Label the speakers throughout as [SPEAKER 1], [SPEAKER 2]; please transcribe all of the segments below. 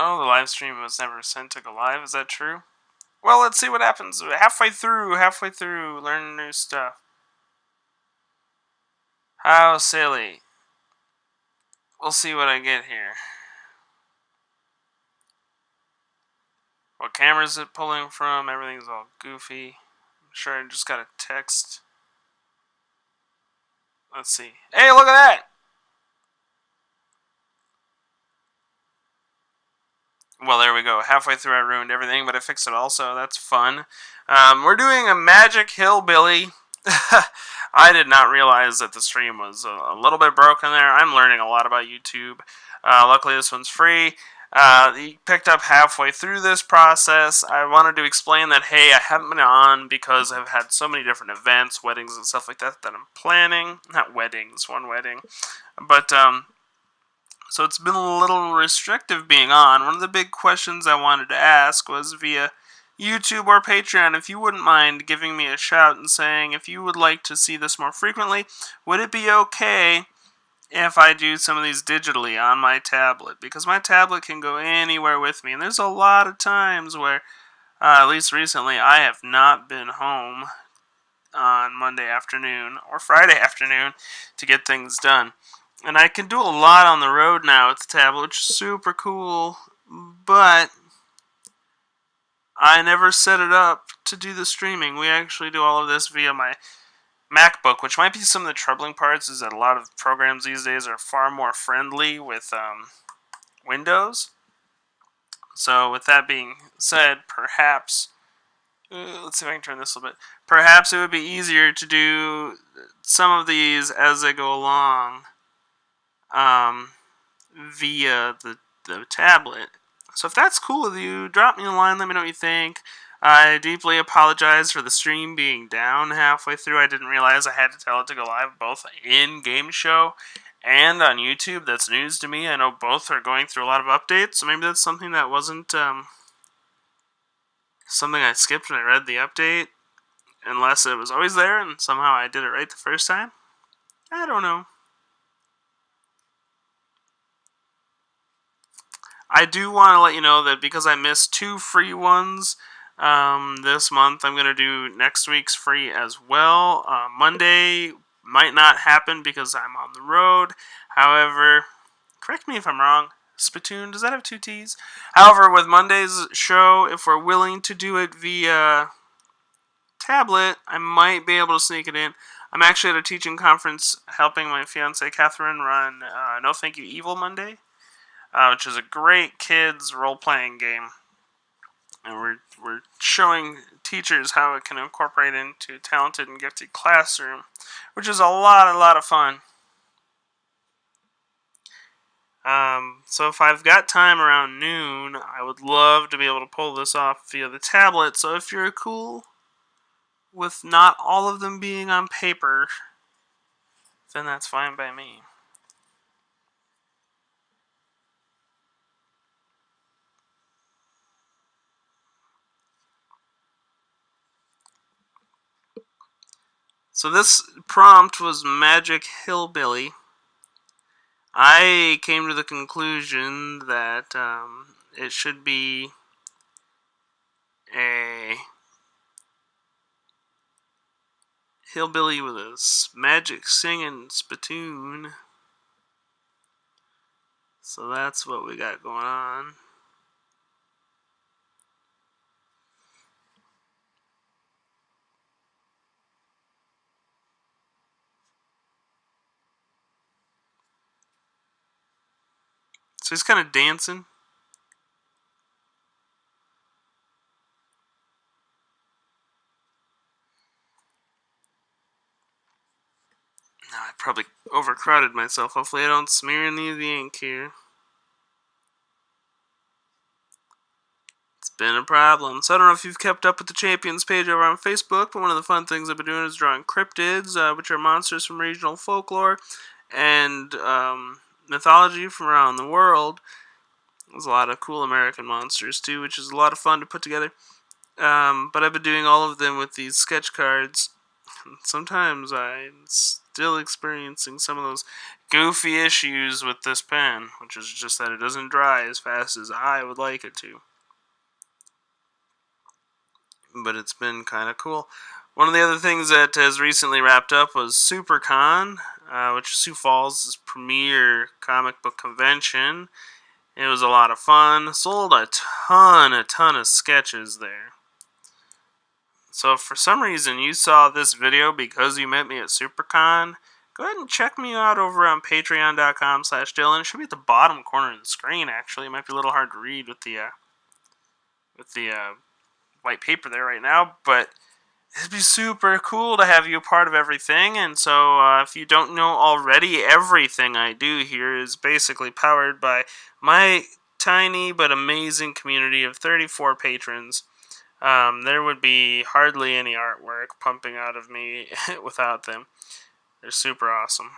[SPEAKER 1] Oh, the live stream was never sent to go live. Is that true? Well, let's see what happens. Halfway through, learn new stuff. How silly. We'll see what I get here. What camera is it pulling from? Everything's all goofy. I'm sure I just got a text. Let's see. Hey, look at that! Well, there we go. Halfway through, I ruined everything, but I fixed it also. That's fun. We're doing a Magic Hillbilly. I did not realize that the stream was a little bit broken there. I'm learning a lot about YouTube. Luckily, this one's free. He picked up halfway through this process. I wanted to explain that, hey, I haven't been on because I've had so many different events, weddings, and stuff like that I'm planning. Not weddings, one wedding. But, so it's been a little restrictive being on. One of the big questions I wanted to ask was via YouTube or Patreon, if you wouldn't mind giving me a shout and saying if you would like to see this more frequently, would it be okay if I do some of these digitally on my tablet? Because my tablet can go anywhere with me, and there's a lot of times where, at least recently, I have not been home on Monday afternoon or Friday afternoon to get things done. And I can do a lot on the road now with the tablet, which is super cool, but I never set it up to do the streaming. We actually do all of this via my MacBook, which might be some of the troubling parts, is that a lot of programs these days are far more friendly with Windows. So with that being said, perhaps, let's see if I can turn this a little bit, perhaps it would be easier to do some of these as they go along via the tablet. So if that's cool with you, drop me a line, let me know what you think. I deeply apologize for the stream being down halfway through. I didn't realize I had to tell it to go live both in Game Show and on YouTube. That's news to me. I know both are going through a lot of updates, so maybe that's something that wasn't something I skipped when I read the update, unless it was always there and somehow I did it right the first time. I don't know. I do want to let you know that because I missed 2 free ones this month, I'm going to do next week's free as well. Monday might not happen because I'm on the road. However, correct me if I'm wrong. Spittoon, does that have 2 T's? However, with Monday's show, if we're willing to do it via tablet, I might be able to sneak it in. I'm actually at a teaching conference helping my fiance Catherine run No Thank You Evil Monday, which is a great kids role-playing game. And we're showing teachers how it can incorporate into talented and gifted classroom, which is a lot of fun. So if I've got time around noon, I would love to be able to pull this off via the tablet. So if you're cool with not all of them being on paper, then that's fine by me. So this prompt was Magic Hillbilly. I came to the conclusion that it should be a hillbilly with a magic singing spittoon. So that's what we got going on. So he's kind of dancing. Now I probably overcrowded myself. Hopefully I don't smear any of the ink here. It's been a problem. So I don't know if you've kept up with the Champions page over on Facebook, but one of the fun things I've been doing is drawing cryptids, which are monsters from regional folklore and mythology from around the world. There's a lot of cool American monsters too, which is a lot of fun to put together. But I've been doing all of them with these sketch cards. Sometimes I still experiencing some of those goofy issues with this pen, which is just that it doesn't dry as fast as I would like it to. But it's been kind of cool. One of the other things that has recently wrapped up was SuperCon, which is Sioux Falls' premier comic book convention. It was a lot of fun. Sold a ton of sketches there. So if for some reason you saw this video because you met me at SuperCon, go ahead and check me out over on patreon.com/Dylan. It should be at the bottom corner of the screen, actually. It might be a little hard to read with the white paper there right now, but it'd be super cool to have you a part of everything. And so if you don't know already, everything I do here is basically powered by my tiny but amazing community of 34 patrons. There would be hardly any artwork pumping out of me without them. They're super awesome.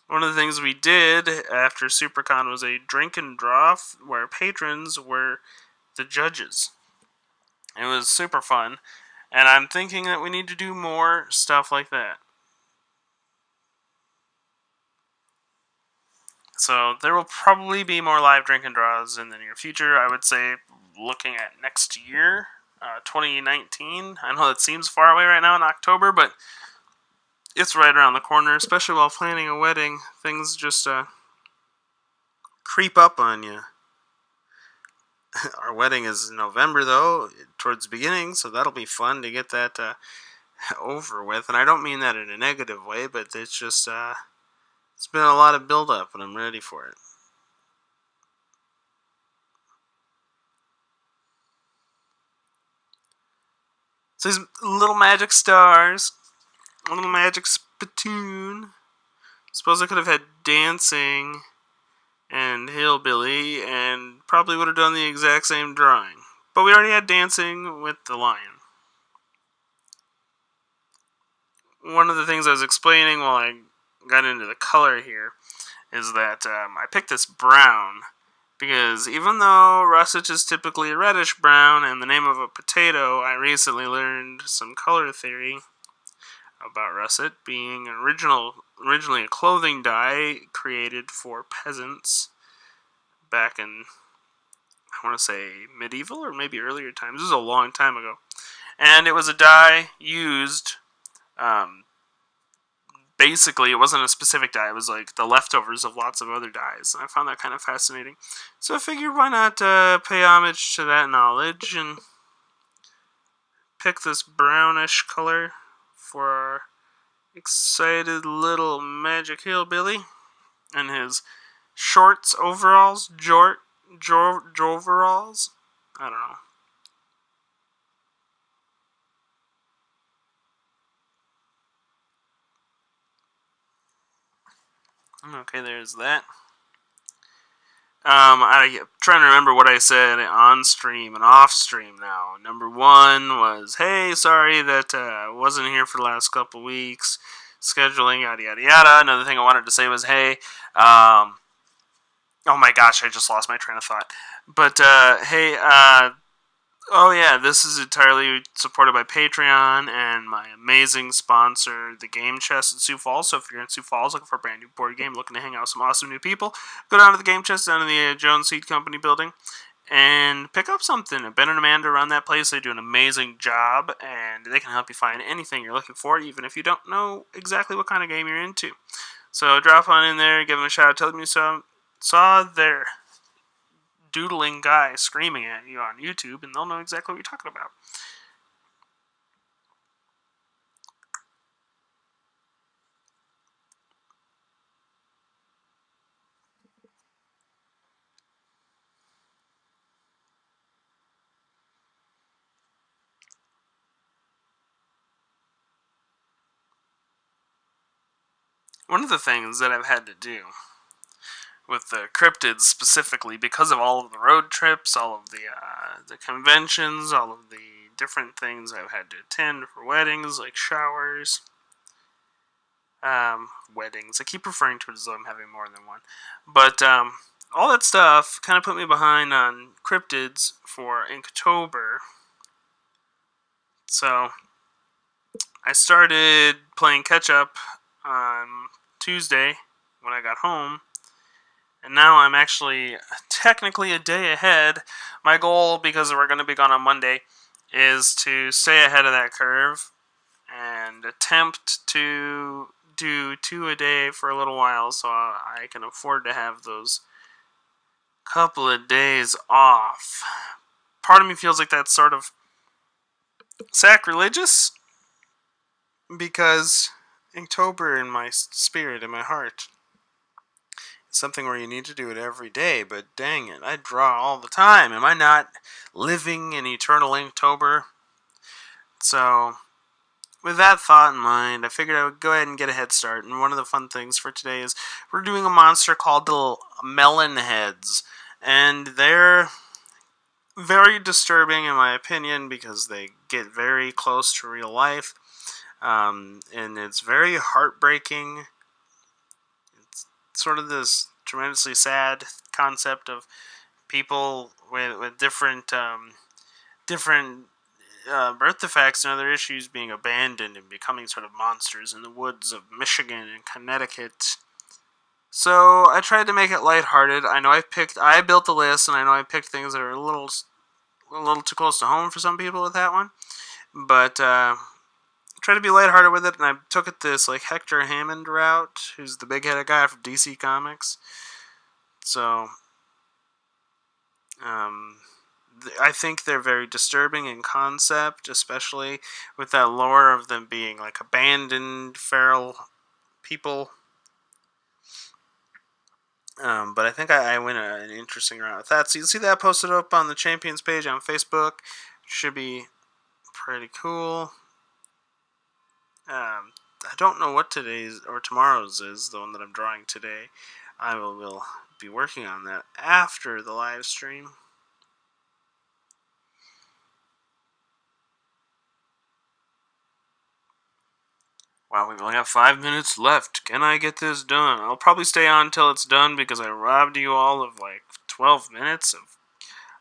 [SPEAKER 1] One of the things we did after SuperCon was a drink and draw where patrons were the judges. It was super fun, and I'm thinking that we need to do more stuff like that. So there will probably be more live drink and draws in the near future. I would say looking at next year, 2019. I know that seems far away right now in October, but it's right around the corner, especially while planning a wedding. Things just creep up on you. Our wedding is in November, though, towards the beginning, so that'll be fun to get that over with. And I don't mean that in a negative way, but it's just, it's been a lot of build-up, and I'm ready for it. So these little magic stars, a little magic spittoon. Suppose I could have had dancing and hillbilly, and probably would have done the exact same drawing. But we already had dancing with the lion. One of the things I was explaining while I got into the color here is that I picked this brown because even though russet is typically a reddish brown and the name of a potato, I recently learned some color theory about russet being originally a clothing dye created for peasants back in, I want to say, medieval or maybe earlier times. This was a long time ago. And it was a dye used, basically, it wasn't a specific dye. It was like the leftovers of lots of other dyes. And I found that kind of fascinating. So I figured why not pay homage to that knowledge and pick this brownish color for our excited little magic hillbilly and his shorts, overalls, joveralls. I don't know. Okay, there's that. I'm trying to remember what I said on stream and off stream now. Number one was, hey, sorry that I wasn't here for the last couple weeks. Scheduling, yada, yada, yada. Another thing I wanted to say was, hey, oh my gosh, I just lost my train of thought. But, hey, oh yeah, this is entirely supported by Patreon and my amazing sponsor, the Game Chest in Sioux Falls. So if you're in Sioux Falls looking for a brand new board game, looking to hang out with some awesome new people, go down to the Game Chest down in the Jones Seed Company building and pick up something. Ben and Amanda run that place. They do an amazing job, and they can help you find anything you're looking for, even if you don't know exactly what kind of game you're into. So drop on in there, give them a shout out, tell them you saw their doodling guy screaming at you on YouTube, and they'll know exactly what you're talking about. One of the things that I've had to do with the cryptids specifically, because of all of the road trips, all of the conventions, all of the different things I've had to attend for weddings, like showers, weddings. I keep referring to it as though I'm having more than one. But all that stuff kind of put me behind on cryptids for Inktober. So I started playing catch up on Tuesday when I got home, and now I'm actually technically a day ahead. My goal, because we're going to be gone on Monday, is to stay ahead of that curve and attempt to do 2 a day for a little while so I can afford to have those couple of days off. Part of me feels like that's sort of sacrilegious because October in my spirit, in my heart, is something where you need to do it every day, but dang it, I draw all the time. Am I not living in eternal October? So, with that thought in mind, I figured I would go ahead and get a head start. And one of the fun things for today is we're doing a monster called the melon heads. And they're very disturbing in my opinion because they get very close to real life. And it's very heartbreaking. It's sort of this tremendously sad concept of people with different birth defects and other issues being abandoned and becoming sort of monsters in the woods of Michigan and Connecticut. So I tried to make it lighthearted. I know I built the list, and I know I picked things that are a little too close to home for some people with that one. But tried to be lighthearted with it, and I took it this like Hector Hammond route, who's the big-headed guy from DC Comics. So I think they're very disturbing in concept, especially with that lore of them being like abandoned feral people. But I think I went an interesting route with that. So you'll see that posted up on the Champions page on Facebook. Should be pretty cool. I don't know what today's or tomorrow's is, the one that I'm drawing today. I will be working on that after the live stream. Wow, we've only got 5 minutes left. Can I get this done? I'll probably stay on until it's done because I robbed you all of like 12 minutes of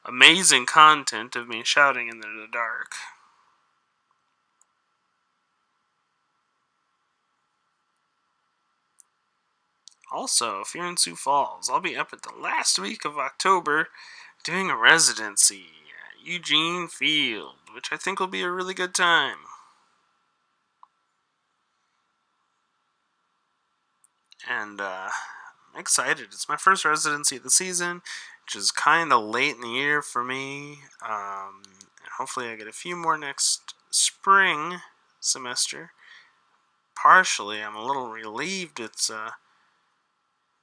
[SPEAKER 1] amazing content of me shouting in the dark. Also, if you're in Sioux Falls, I'll be up at the last week of October doing a residency at Eugene Field, which I think will be a really good time. And I'm excited. It's my first residency of the season, which is kind of late in the year for me. Hopefully I get a few more next spring semester. Partially, I'm a little relieved it's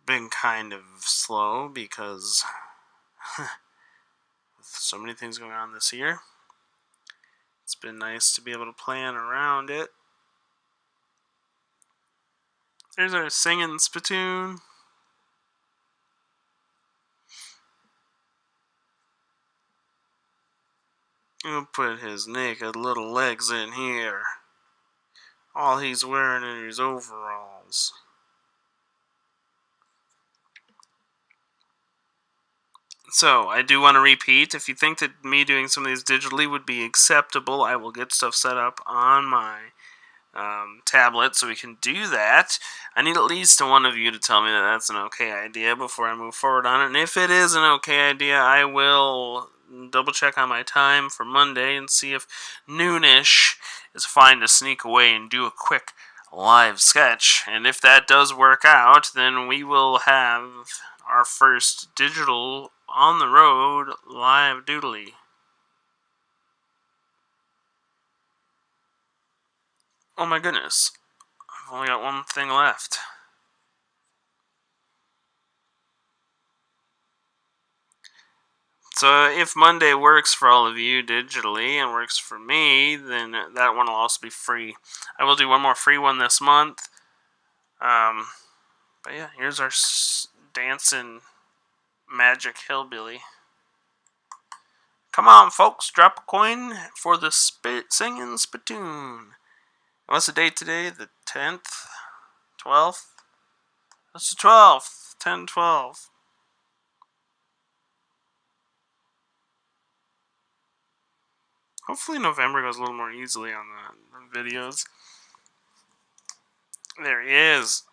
[SPEAKER 1] been kind of slow because with so many things going on this year, it's been nice to be able to plan around it. There's our singing spittoon. We'll put his naked little legs in here. All he's wearing are his overalls. So, I do want to repeat, if you think that me doing some of these digitally would be acceptable, I will get stuff set up on my tablet so we can do that. I need at least one of you to tell me that that's an okay idea before I move forward on it. And if it is an okay idea, I will double check on my time for Monday and see if noonish is fine to sneak away and do a quick live sketch. And if that does work out, then we will have our first digital on the road live doodly. Oh my goodness. I've only got one thing left. So if Monday works for all of you digitally and works for me, then that one will also be free. I will do one more free one this month. But yeah, here's our dancing magic hillbilly. Come on, folks, drop a coin for the singing spittoon. What's the date today? The 10th? 12th? That's the 12th. 10/12. Hopefully November goes a little more easily on the videos. There he is.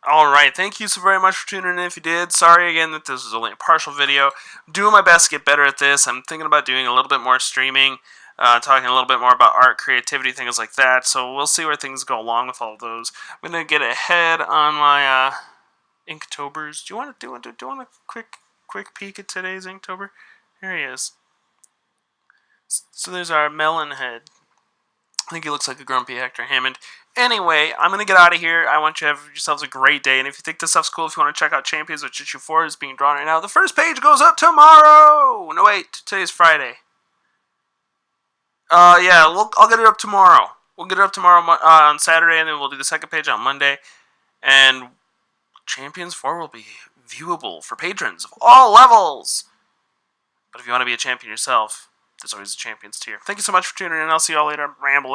[SPEAKER 1] Alright, thank you so very much for tuning in if you did. Sorry again that this was only a partial video. I'm doing my best to get better at this. I'm thinking about doing a little bit more streaming, talking a little bit more about art, creativity, things like that. So we'll see where things go along with all of those. I'm going to get ahead on my Inktobers. Do you want a quick peek at today's Inktober? Here he is. So there's our melon head. I think he looks like a grumpy Hector Hammond. Anyway, I'm going to get out of here. I want you to have yourselves a great day. And if you think this stuff's cool, if you want to check out Champions, which issue 4 is being drawn right now, the first page goes up tomorrow. No, wait. Today's Friday. Yeah, I'll get it up tomorrow. We'll get it up tomorrow on Saturday, and then we'll do the second page on Monday. And Champions 4 will be viewable for patrons of all levels. But if you want to be a champion yourself, there's always a Champions tier. Thank you so much for tuning in. I'll see you all later. Ramble.